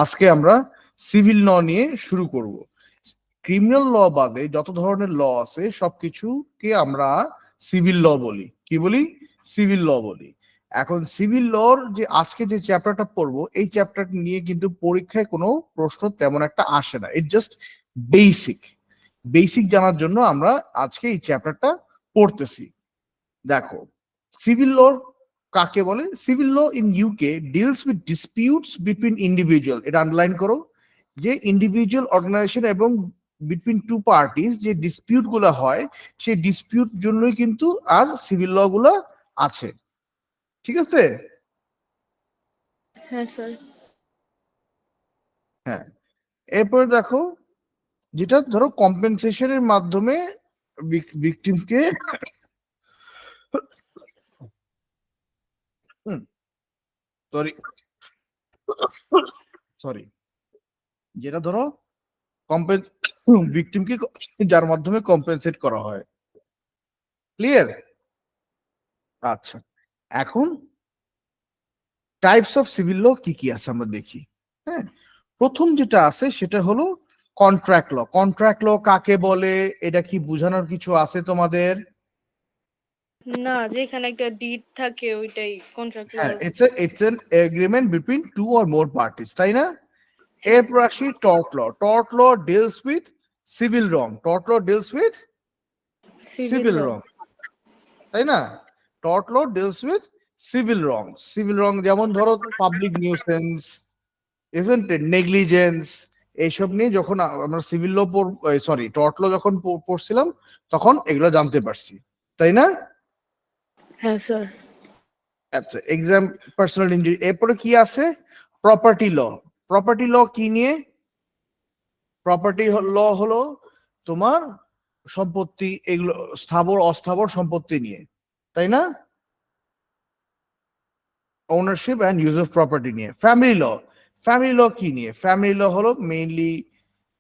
আজকে আমরা সিভিল ল নিয়ে শুরু করব। ক্রিমিনাল ল বাদে যত ধরনের ল আছে সবকিছুকে আমরা সিভিল ল বলি। কি বলি? সিভিল ল বলি। এখন সিভিল লর যে আজকে যে চ্যাপ্টারটা পড়বো, এই চ্যাপ্টার নিয়ে কিন্তু পরীক্ষায় কোনো প্রশ্ন তেমন একটা আসে না। ইট জাস্ট বেসিক বেসিক জানার জন্য আমরা আজকে এই চ্যাপ্টারটা পড়তেছি। দেখো, সিভিল ল কাকে বলে? Civil law in UK deals with disputes between individual. এটা আন্ডারলাইন করো, যে ইন্ডিভিজুয়াল, অর্গানাইজেশন এবং বিটুইন টু পার্টিস যে ডিসপিউট গুলো হয়, সেই ডিসপিউট জন্যই কিন্তু আর সিভিল ল গুলো আছে। ঠিক আছে? হ্যাঁ স্যার। হ্যাঁ, এরপর দেখো, যেটা ধরো কম্পেনসেশনের মাধ্যমে ভিকটিমকে সরি সরি যেটা ধরো ভিকটিমকে যার মাধ্যমে কম্পেনসেট করা হয়। ক্লিয়ার? আচ্ছা, এখন টাইপস অফ সিভিল ল কি কি আছে আমরা দেখি। হ্যাঁ, প্রথম যেটা আছে সেটা হলো কন্ট্রাক্ট ল। কন্ট্রাক্ট ল কাকে বলে এটা কি বোঝানোর কিছু আছে তোমাদের? না, যেখানে একটা ডিড থাকে ওইটাই কন্ট্রাক্ট ল। হ্যাঁ, it's an agreement between two or more parties, তাই না? হ্যাঁ এরপর আসি tort law. Tort law deals with civil wrong. Tort law deals with civil civil law. Wrong, তাই না? Tort law deals with civil wrong. Civil wrong যেমন ধরো public nuisance, isn't it, negligence, এইসব নিয়ে যখন আমরা civil law sorry tort law যখন পড়ছিলাম তখন এগুলো জানতে পারছি, তাই না? হ্যাঁ স্যার। আচ্ছা, এক্সাম, পার্সোনাল ইনজুরি। এরপরে কি আছে? প্রপার্টি ল। প্রপার্টি ল কি নিয়ে? প্রপার্টি ল হলো তোমার সম্পত্তি, এগুলো স্থাবর অস্থাবর সম্পত্তি নিয়ে, তাই না? Ownership and use of property নিয়ে। Family law. ফ্যামিলি ল কি নিয়ে? ফ্যামিলি ল হলো মেইনলি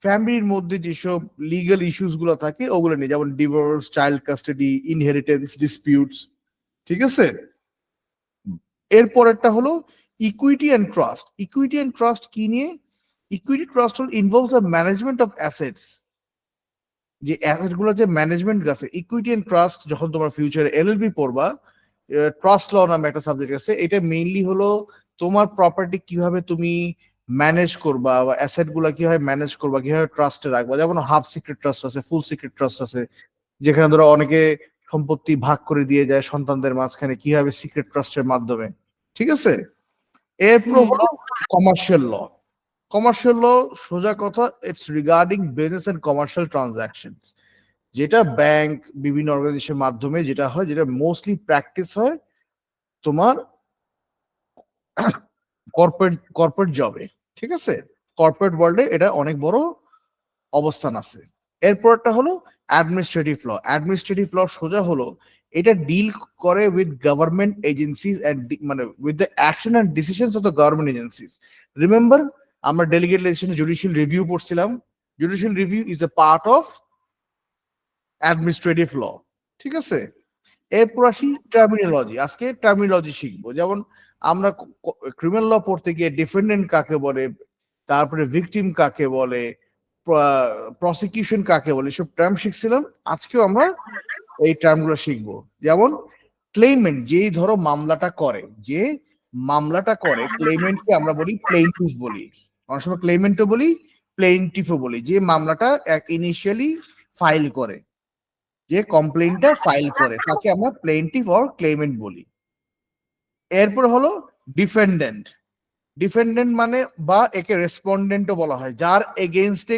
ফ্যামিলির মধ্যে যেসব লিগাল ইস্যুস গুলো থাকে ওগুলো নিয়ে, যেমন divorce, child custody, inheritance disputes. ঠিক আছে? এরপরেরটা হলো equity and trust. Equity and trust কি নিয়ে? ইকুইটি ট্রাস্ট হল involves the management of assets, যে অ্যাসেট গুলো যে ম্যানেজমেন্ট আছে। ইকুইটি এন্ড ট্রাস্ট যখন তোমরা ফিউচারে এলএলবি পড়বা, ট্রাস্ট ল নামে একটা সাবজেক্ট আছে, এটা মেইনলি হলো তোমার প্রপার্টি কিভাবে তুমি ম্যানেজ করবা বা অ্যাসেট গুলা কিভাবে ম্যানেজ করবা, কিভাবে ট্রাস্টে রাখবা। যেমন হাফ সিক্রেট ট্রাস্ট আছে, ফুল সিক্রেট ট্রাস্ট আছে, যেখানে ধরো অনেকে সম্পত্তি ভাগ করে দিয়ে যায় সন্তানদের মাঝখানে, কিভাবে সিক্রেট ট্রাস্টের মাধ্যমে। ঠিক আছে? এরপর হলো কমার্শিয়াল ল। কমার্শিয়াল ল সোজা কথা, it's regarding business and commercial transaction, যেটা ব্যাংক বিভিন্ন অর্গানাইজেশনের মাধ্যমে যেটা হয়, যেটা মোস্টলি প্র্যাকটিস হয় তোমার কর্পোরেট জবে। ঠিক আছে? কর্পোরেট ওয়ার্ল্ডে এটা অনেক বড় অবস্থান আছে। এরপরটা হলো অ্যাডমিনিস্ট্রেটিভ ল। অ্যাডমিনিস্ট্রেটিভ ল সোজা হলো এটা ডিল করে উইথ গভর্নমেন্ট এজেন্সিজ এন্ড মানে with the action and decisions of the government agencies. Remember, আমরা ডেলিগেট লেজিসলেশনে জুডিশিয়াল রিভিউ পড়ছিলাম। Judicial review is a part of administrative law. ঠিক আছে? এরপর আসি টার্মিনোলজি। আজকে টার্মিনোলজি শিখবো। যেমন আমরা ক্রিমিনাল ল পড়তে গিয়ে ডিফেন্ডেন্ট কাকে বলে, তারপরে ভিকটিম কাকে বলে, প্রসিকিউশন কাকে বলে, সব টার্ম শিখছিলাম। আজকেও আমরা এই টার্মগুলো শিখবো। যেমন ক্লেইমেন্ট, যেই ধরো মামলাটা করে, যে মামলাটা করে ক্লেইমেন্টকে আমরা বলি প্লেইন্টিফ বলি। অনেক সময় ক্লেইমেন্টও বলি, প্লেইন্টিফও বলি। যে মামলাটা ইনিশিয়ালি ফাইল করে, যে কমপ্লেইনটা ফাইল করে, তাকে আমরা প্লেইন্টিফ অর ক্লেইমেন্ট বলি। এরপর হলো ডিফেন্ডেন্ট। ডিফেন্ডেন্ট মানে বা একে রেসপন্ডেন্টও বলা হয়, যার এগেইনস্টে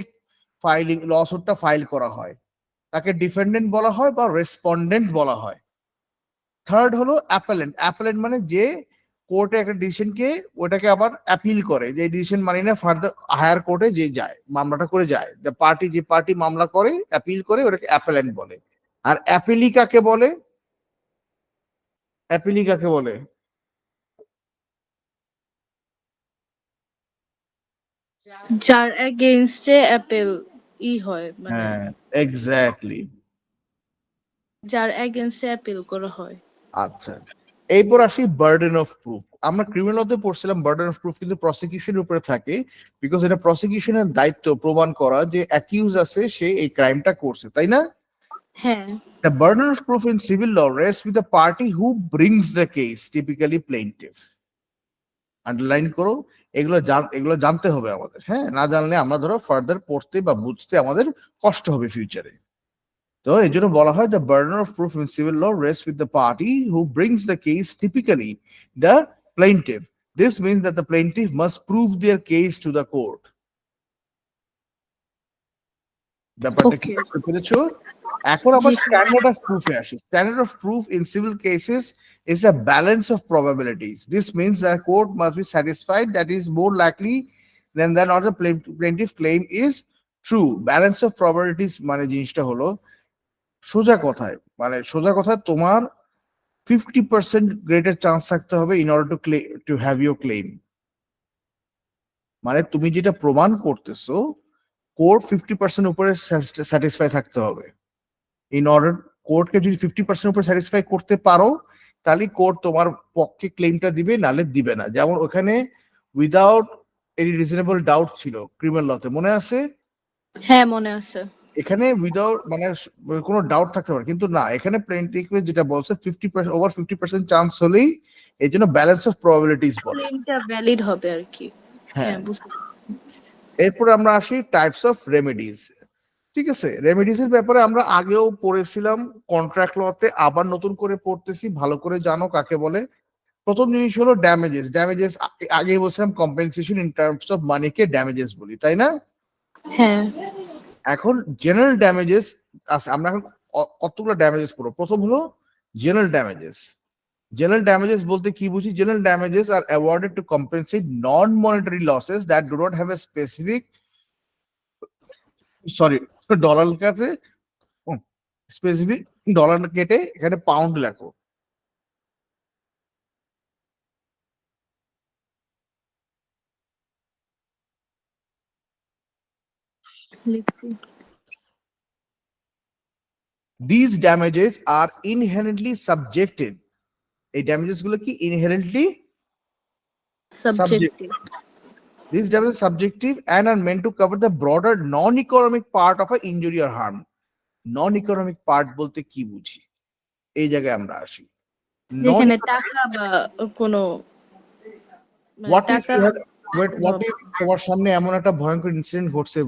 ফাইলিং লসুটটা ফাইল করা হয়, তাকে ডিফেন্ডেন্ট বলা হয় বা রেসপন্ডেন্ট বলা হয়। থার্ড হলো অ্যাপেলেন্ট। অ্যাপেলেন্ট মানে যে কোর্টে একটা ডিসিশনকে ওটাকে আবার অ্যাপিল করে, যে ডিসিশন মানি না ফার্দার হায়ার কোর্টে যে যায়, মামলাটা করে যায়, যে পার্টি মামলা করে অ্যাপিল করে, ওটাকে অ্যাপেলেন্ট বলে। আর অ্যাপিলি কাকে বলে? অ্যাপিলি কাকে বলে? যার এগেইনস্টে অ্যাপেল হয়, মানে হ্যাঁ, এক্স্যাক্টলি। যার এগেইনস্টে অ্যাপিল করা হয়। আচ্ছা, এরপর আসি বার্ডেন অফ প্রুফ। আমরা ক্রিমিনাল লতে পড়ছিলাম বার্ডেন অফ প্রুফ কিন্তু প্রসিকিউশনের উপরে থাকে, বিকজ এটা প্রসিকিউশনের দায়িত্ব প্রমাণ করা যে অ্যাকিউজ আছে সে এই ক্রাইমটা করছে, তাই না? হ্যাঁ। The burden of proof in civil law rests with the party who brings the case, typically plaintiff. Underline করো, এগুলো জানতে হবে আমাদের, হ্যাঁ, না জানলে আমরা ধরো ফার্দার পড়তে বা বুঝতে আমাদের কষ্ট হবে ফিউচারে। তো এই জন্য বলা হয় the burden of proof in civil law rests with the party who brings the case, typically the plaintiff. This means that the plaintiff must prove their case to the court. ব্যাপারটা কি ওকে। বুঝতে পেরেছো? এখন জি আবার স্যার। স্ট্যান্ডার্ড অফ প্রুফে আসি। Standard of proof in civil cases is a balance of probabilities. This means that court must be satisfied that is more likely than that not the plaintiff claim is true. Balance of probabilities মানে জিনিসটা হলো সোজা কথায় তোমার 50% greater chance থাকতে হবে in order to have your claim. মানে তুমি যেটা প্রমাণ করতেছো কোর্ট 50% উপরে স্যাটিসফাই থাকতে হবে। ইন অর্ডার কোর্টকে যদি 50% উপরে স্যাটিসফাই করতে পারো তাহলে কোর্ট তোমার পক্ষে ক্লেমটা দিবে, নালে দিবে না। যেমন ওখানে উইদাউট এনি রিজনেবল ডাউট ছিল ক্রিমিনাল লতে, মনে আছে? হ্যাঁ মনে আছে। এখানে উইদাউট মানে কোনো ডাউট থাকতে পারে, কিন্তু না, এখানে প্লেনটিফ যেটা বলছে 50% ওভার 50% চান্স হলেই এই জন্য ব্যালেন্স অফ প্রবাবিলিটিস বলে। ক্লেমটা ভ্যালিড হবে আর কি। হ্যাঁ, হ্যাঁ বুঝতে। এরপর আমরা আসি টাইপস অফ রেমেডিজ। ঠিক আছে, রেমেডিজ এর ব্যাপারে আমরা আগেও পড়েছিলাম কন্ট্রাক্ট লতে, আবার নতুন করে পড়তেছি, ভালো করে জানো কাকে বলে। প্রথম জিনিস হলো ড্যামেজেস। ড্যামেজেস আগে বলছিলাম কম্পেনসেশন ইন টার্মস অফ মানিকে ড্যামেজেস বলি, তাই না? হ্যাঁ। এখন জেনারেল ড্যামেজেস আছে, আমরা এখন কতগুলো ড্যামেজেস পড়বো। প্রথম হলো জেনারেল ড্যামেজেস। জেনারেল ড্যামেজেস বলতে কি বুঝি? General damages are awarded to compensate non monetary losses that do not have a specific, sorry, dollar কাছে স্পেসিফিক ডলার কেটে এখানে পাউন্ড লেখো। লিখছি। These damages are inherently subjective. এই ড্যামেজেস গুলো কি inherently subjective? Subjective. These damages are subjective and are meant to cover the broader non-economic part of a injury or harm. Non-economic part বলতে কি বুঝি এই জায়গায় আমরা আসি। যেখানে টাকা বা কোনো What if টাকা। you had, what if তোমার সামনে এমন একটা ভয়ঙ্কর ইনসিডেন্ট ঘটছে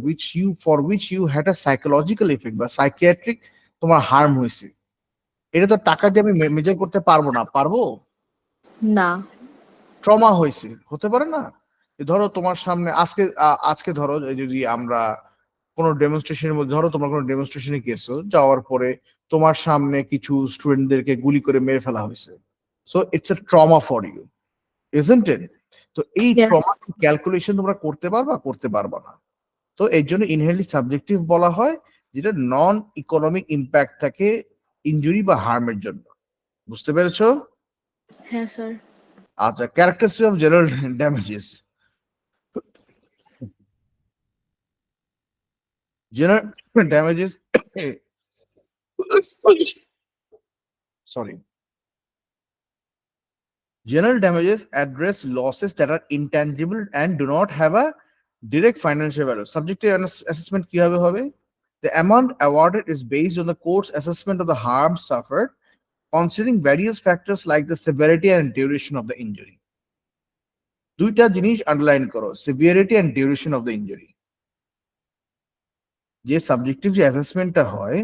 which you had a psychological effect বা সাইকিয়াট্রিক তোমার হার্ম হয়েছে, এটা তো টাকা দিয়ে আমি মেজার করতে পারবো না, পারবো? না। ট্রমা হয়েছে, হতে পারে না? ধরো তোমার সামনে আজকে ধরো যদি আমরা কোনো ডেমনস্ট্রেশনের মধ্যে, ধরো তোমার কোনো ডেমনস্ট্রেশনে গেছো, যাওয়ার পরে তোমার সামনে কিছু স্টুডেন্টদেরকে গুলি করে মেরে ফেলা হয়েছে, so it's a trauma for you, isn't it? তো এই Yes. ট্রমা ক্যালকুলেশন তোমরা করতে পারবা না। তো এই জন্য ইনহেরেন্টলি সাবজেক্টিভ বলা হয়, যেটা নন ইকোনমিক ইম্প্যাক্ট থাকে ইনজুরি বা হার্মের জন্য। বুঝতে পেরেছো? হ্যাঁ স্যার। আচ্ছা, characteristic of general damages. General damages, sorry. General damages address losses that are intangible and do not have a direct financial value. Subjective assessment কিভাবে হবে? The amount awarded is based on the court's assessment of the harm suffered, considering various factors like the severity and duration of the injury. দুইটা জিনিস underline করো, severity and duration of the injury. যে subjective যে অ্যাসেসমেন্টটা হয়,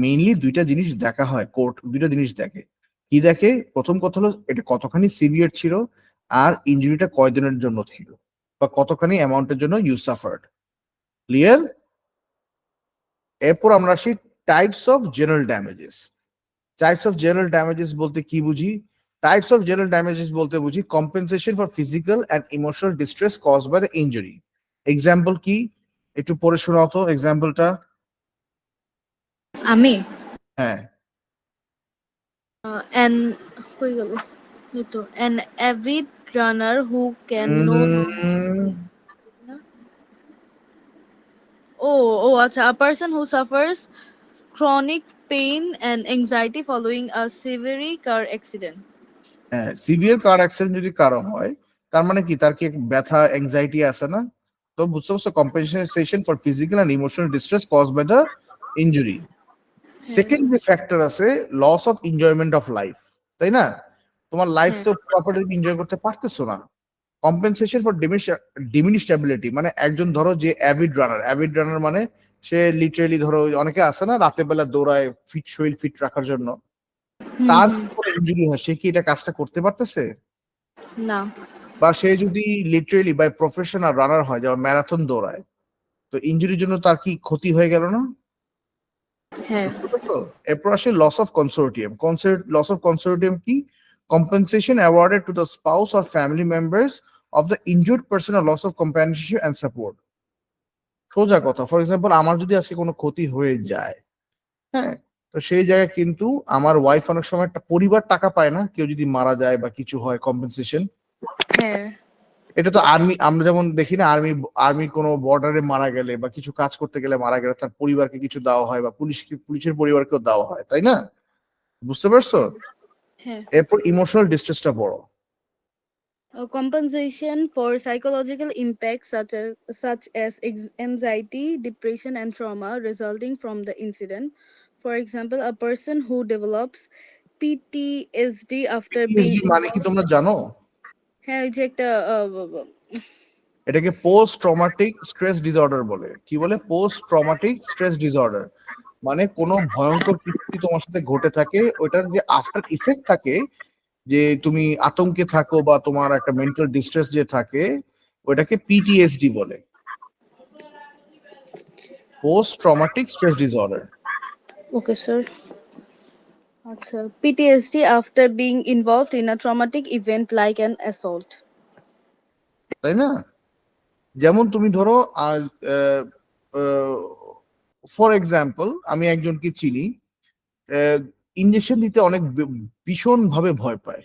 mainly দুইটা জিনিস দেখা হয়, কোর্ট দুইটা জিনিস দেখে। কি দেখে? প্রথম কথা হলো এটা কতখানি সিভিয়ার ছিল, আর ইনজুরিটা কয়দিনের জন্য ছিল, বা কতখানি অ্যামাউন্টের জন্য ইউ সাফার্ড। ক্লিয়ার? এরপর আমরা আসি types of general damages. Types of general damages বলতে কি বুঝি? টাইপস অফ জেনারেল ড্যামেজেস বলতে বুঝি compensation for physical and emotional distress cause by the injury. Example কি? একটু পড়ে শোনাও তো এক্সাম্পলটা। আমি হ্যাঁ, an কই গেল? এই তো an avid runner who can no আচ্ছা, a person who suffers chronic pain and anxiety following a severe car accident. হ্যাঁ, সিভিয়ার কার অ্যাক্সিডেন্ট যদি কারো হয়, তার মানে কি তার কি ব্যথা অ্যাংজাইটি আছে না? তো বুঝতে পারছো, compensation for physical and emotional distress cause by the injury. হ্যাঁ সেকেন্ড যে ফ্যাক্টর আছে, loss of enjoyment of life, তাই না? তোমার লাইফ হ্যাঁ তো প্রপারলি এনজয় করতে পারতেছো না। কম্পেনসেশন ফর ডিমিনিশড অ্যাবিলিটি, মানে একজন ধরো যে অ্যাভিড রানার মানে সে লিটারেলি ধরো অনেকে আছে না রাতের বেলা দৌড়ায় ফিট, শরীর ফিট রাখার জন্য, হুম তার হুম কোনো ইনজুরি হয়, সে কি এটা কাজটা করতে পারতেছে? না বা সে যদি লিটারেলি বাই প্রফেশনাল রানার হয়, যেমন ম্যারাথন দৌড়ায়, তো ইনজুরির জন্য তার কি ক্ষতি হয়ে গেল না? হ্যাঁ বুঝতে পারছো? এরপর আসে loss of consortium. Loss of consortium কি? Compensation awarded to the spouse or family members of the injured person আর loss of companionship and support. সোজা কথা, ফর এক্সাম্পল আমার যদি আজকে কোনো ক্ষতি হয়ে যায়, হ্যাঁ, তো সেই জায়গায় কিন্তু আমার ওয়াইফ অনেক সময় একটা পরিবার টাকা পায় না, কেউ যদি মারা যায় বা কিছু হয়, কম্পেনসেশন। হ্যাঁ এটা তো আর্মি, আমরা যেমন দেখি না, আর্মি আর্মি কোনো বর্ডারে মারা গেলে বা কিছু কাজ করতে গেলে মারা গেলে তার পরিবারকে কিছু দেওয়া হয়, বা পুলিশের পরিবারকেও দেওয়া হয়, তাই না? বুঝতে পারছো? হ্যাঁ এরপর ইমোশনাল ডিস্ট্রেসটা বড়। compensation for psychological impacts such as anxiety, depression, and trauma resulting from the incident. For example, a person who develops PTSD after being PTSD মানে কি involved. তোমরা জানো? হ্যাঁ ওই যে একটা এটাকে পোস্ট ট্রমাটিক স্ট্রেস ডিসঅর্ডার বলে। কি বলে? Post traumatic stress disorder. মানে কোনো ভয়ঙ্কর কিছু যদি তোমার সাথে ঘটে থাকে, ওইটার যে আফটার ইফেক্ট থাকে, যে তুমি আতঙ্কে থাকো বা তোমার একটা মেন্টাল ডিস্ট্রেস যে থাকে, ওইটাকে পিটিএসডি বলে, post traumatic stress disorder. okay sir. আচ্ছা, PTSD after being involved in a traumatic event like an assault. তাই না? যেমন তুমি ধরো, ফর এক্সাম্পল আমি একজনকে চিনি, ইঞ্জেকশন দিতে অনেক ভীষণ ভাবে ভয় পায়।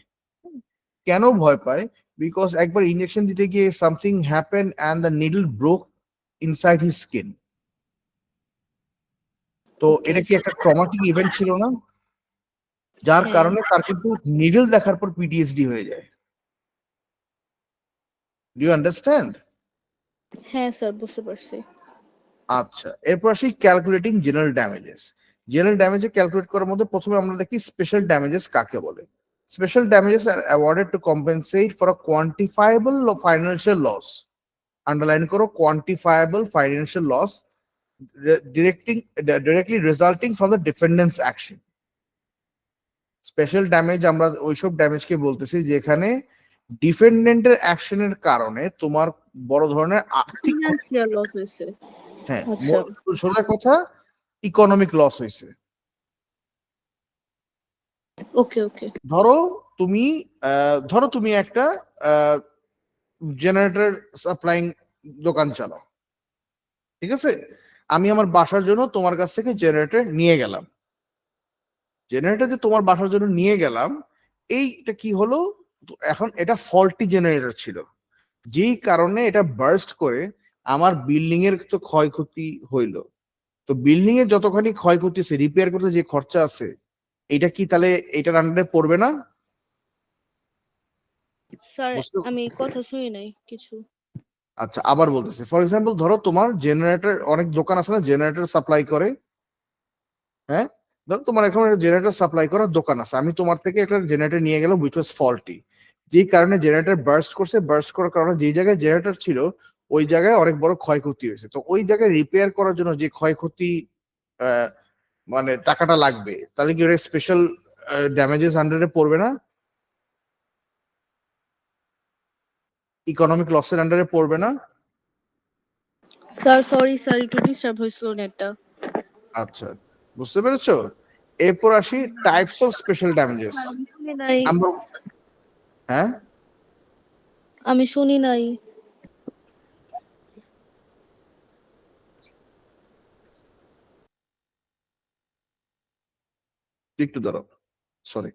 কেন ভয় পায়? বিকজ একবার ইঞ্জেকশন দিতে গিয়ে something happen and the needle broke inside his skin. তো Okay. এটা কি একটা ট্রমাটিক ইভেন্ট ছিল না? যার হ্যাঁ কারণে তার কিন্তু নিডল দেখার পর পিটিএসডি হয়ে যায়। Do you understand? হ্যাঁ স্যার বুঝতে পারছি। আচ্ছা, এরপর আসি ক্যালকুলেটিং জেনারেল ড্যামেজেস। জেনারেল ড্যামেজে ক্যালকুলেট করার মধ্যে প্রথমে আমরা দেখি স্পেশাল ড্যামেজেস কাকে বলে। Special damages are awarded to compensate for a quantifiable financial loss. Underline করো, quantifiable financial loss directly resulting from the defendant's action. Special damage আমরা ওইসব ড্যামেজকে বলতেছি যেখানে ডিফেন্ডেন্টের অ্যাকশনের কারণে তোমার বড় ধরনের আর্থিক ফিনান্সিয়াল লস হয়েছে। হ্যাঁ, আচ্ছা সোজা কথা, ইকোনমিক লস হয়েছে। ওকে ওকে। ধরো তুমি একটা জেনারেটর সাপ্লাইং দোকান চালাও, ঠিক আছে? আমি আমার বাসার জন্য তোমার কাছ থেকে জেনারেটর নিয়ে গেলাম। জেনারেটর যে তোমার বাসার জন্য নিয়ে গেলাম, এইটা কি হলো? এখন এটা ফল্টি জেনারেটর ছিল, যেই কারণে এটা বার্স্ট করে আমার বিল্ডিং এর তো ক্ষয়ক্ষতি হইলো। তো বিল্ডিং এর যতখানি ক্ষয়ক্ষতি আছে, রিপেয়ার করতে যে খরচা আছে, এটা কি তাহলে এটার আন্ডারে পড়বে না? স্যার বুঝতে, আমি কথা শুনি নাই কিছু। আচ্ছা আবার বলতেছি, ফর এক্সাম্পল ধরো তোমার জেনারেটর, অনেক দোকান আছে না জেনারেটর সাপ্লাই করে, হ্যাঁ, ধরো তোমার এখন জেনারেটর সাপ্লাই করার দোকান আছে, আমি তোমার থেকে একটা জেনারেটর নিয়ে গেলাম উইচ ওয়াজ ফল্টি, যেই কারণে জেনারেটর বার্স্ট করার কারণে যেই জায়গায় জেনারেটর ছিল ওই জায়গায় অনেক বড় ক্ষয়ক্ষতি হয়েছে। তো ওই জায়গায় রিপেয়ার করার জন্য যে ক্ষয়ক্ষতি আহ, মানে টাকাটা লাগবে, তাহলে কি ওটা স্পেশাল ড্যামেজেস আন্ডারে পড়বে না? ইকোনমিক লসের আন্ডারে পড়বে না? স্যার সরি স্যার একটু ডিস্টার্ব হয়েছিল নেটটা। আচ্ছা, বুঝতে পেরেছো? এরপর আসি types of special damages. Sir আমি শুনি নাই। নাম্বার, হ্যাঁ, আমি শুনি নাই। একটু দাঁড়াও, সরি।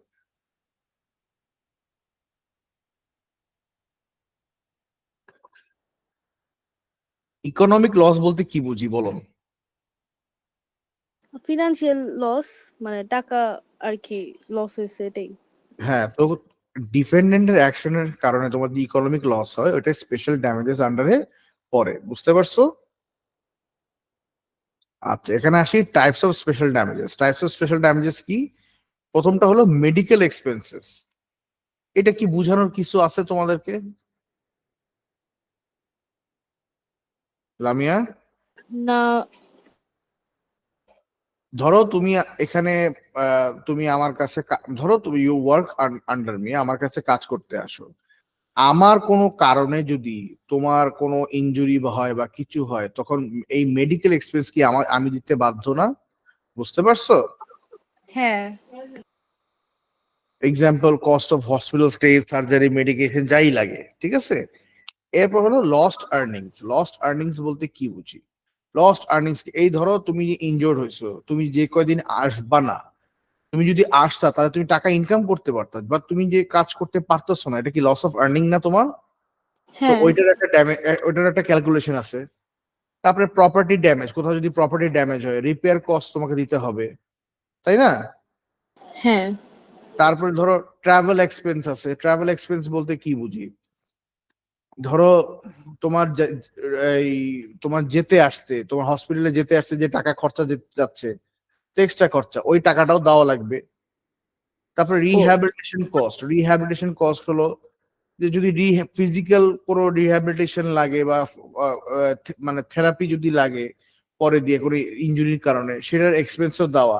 ইকোনমিক লস বলতে কি বুঝি বলো? ফিনান্সিয়াল লস মানে টাকা আর কি লস হয়েছে এটাই। হ্যাঁ, তো ডিফেন্ডেন্টের অ্যাকশনের কারণে তোমার যে ইকোনমিক লস হয় ওটা স্পেশাল ড্যামেজেস আন্ডারে পড়ে, বুঝতে পারছো? আচ্ছা, এখানে আসি types of special damages. Types of special damages কি? প্রথমটা হলো মেডিকেল এক্সপেন্সেস। এটা কি বোঝানোর কিছু আছে তোমাদেরকে, লামিয়া? না। ধরো তুমি এখানে তুমি আমার কাছে ধরো তুমি ইউ ওয়ার্ক আন্ডার মি, আমার কাছে কাজ করতে আসো। আমার কোনো কারণে যদি তোমার কোনো ইনজুরি হয় বা কিছু হয়, তখন এই মেডিকেল এক্সপেন্স কি আমি দিতে বাধ্য না? বুঝতে পারছো? হ্যাঁ। Example, cost of hospital stay, surgery, medication, যাই লাগে, ঠিক আছে? এরপর হলো লস্ট আর্নিংস। লস্ট আর্নিংস বলতে কি বুঝি? লস্ট আর্নিংস এই ধরো তুমি যে ইনজোর্ড হয়েছো, তুমি যে কয়দিন আসবা না, তুমি যদি আসতা তাহলে তুমি টাকা ইনকাম করতে পারতা, বাট তুমি যে কাজ করতে পারতেছো না, এটা কি লস অফ আর্নিং না তোমার? তো হ্যাঁ। ওইটার একটা ড্যামেজ, ওইটার একটা ক্যালকুলেশন আছে। তারপরে প্রপার্টি ড্যামেজ, কোথাও যদি প্রপার্টি ড্যামেজ হয় রিপেয়ার কস্ট তোমাকে দিতে হবে, তাই না? হ্যাঁ। তারপরে ধরো ট্রাভেল এক্সপেন্স আছে। ট্রাভেল এক্সপেন্স বলতে কি বুঝি? ধরো তোমার এই তোমার যেতে আসতে, তোমার হসপিটালে যেতে আসতে যে টাকা খরচা যাচ্ছে, এক্সট্রা খরচা, ওই টাকাটাও দেওয়া লাগবে। তারপরে ও। Rehabilitation cost. রিহ্যাবিলিটেশন কস্ট হলো যে যদি ফিজিক্যাল কোনো রিহ্যাবিলিটেশন লাগে বা মানে থেরাপি যদি লাগে পরে দিয়ে কোনো ইনজুরির কারণে, সেটার এক্সপেন্সও দেওয়া।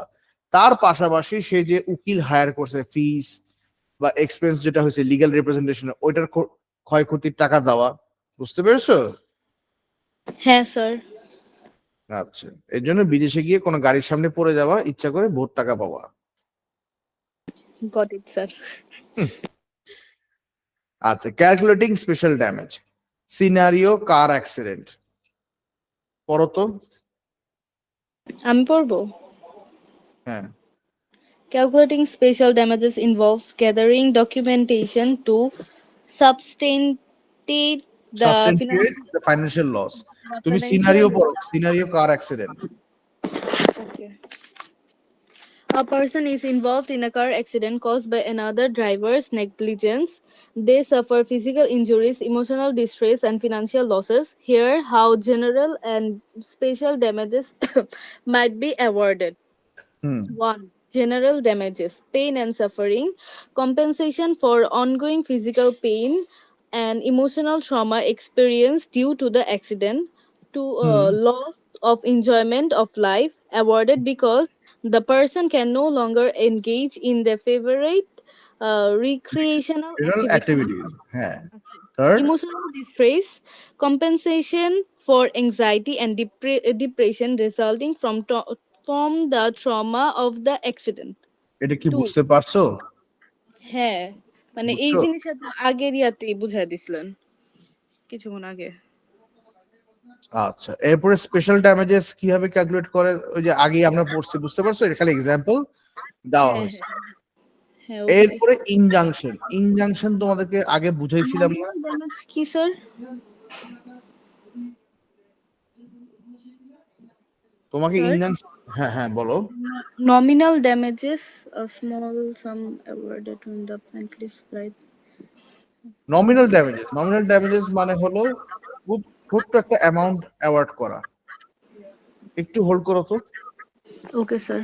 তার পাশাপাশি সে যে উকিল হায়ার করছে, ফিস বা এক্সপেন্স যেটা হয়েছে লিগ্যাল রিপ্রেজেন্টেশন, ওইটার ক্ষয়ক্ষতির টাকা দেওয়া। বুঝতে পেরেছো? হ্যাঁ স্যার। আচ্ছা, এর জন্য বিদেশে গিয়ে কোনো গাড়ির সামনে পড়ে যাওয়া, ইচ্ছা করে বহুত টাকা পাওয়া। Got it sir. আচ্ছা, calculating special damage. Scenario car accident, পড়ো তো। আমি পড়বো। হ্যাঁ। Calculating special damages involves gathering documentation to substantiate the substantiate financial. The financial loss. The তুমি financial সিনারিও পড়ো, loss. Scenario car accident. Okay. A person is involved in a car accident caused by another driver's negligence. They suffer physical injuries, emotional distress, and financial losses. Here, how general and special damages might be awarded. Hmm 1. General damages, pain and suffering, compensation for ongoing physical pain and emotional trauma experienced due to the accident. 2. Hmm Loss of enjoyment of life, awarded because the person can no longer engage in their favorite recreational activity. Activities. হ্যাঁ। Third, Emotional distress, compensation for anxiety and depression resulting from the trauma of the accident. এটা কি 2. বুঝতে পারছো? হ্যাঁ, মানে এই বুঝছো? জিনিসটা তো আগের ইয়াতেই বুঝাই দিছিলেন কিছুক্ষণ আগে। আচ্ছা, এরপরে স্পেশাল ড্যামেজেস কিভাবে ক্যালকুলেট করে, ওই যে আগেই আমরা পড়ছি, বুঝতে পারছো? এটা খালি এক্সাম্পল দেওয়া হ্যাঁ হয়েছে। হ্যাঁ হ্যাঁ, ওকে। এরপরে ইনজাংশন। ইনজাংশন তোমাদেরকে আগে বুঝাইছিলাম না? নমিনাল ড্যামেজ কি স্যার? তোমাকে স্যার, ইনজাংশন, হ্যাঁ হ্যাঁ বলো। nominal damages, a small sum awarded when the plaintiff right. Nominal damages, nominal damages মানে হলো খুব ছোট্ট একটা অ্যামাউন্ট অ্যাওয়ার্ড করা। একটু হোল্ড করো তো। Okay, sir.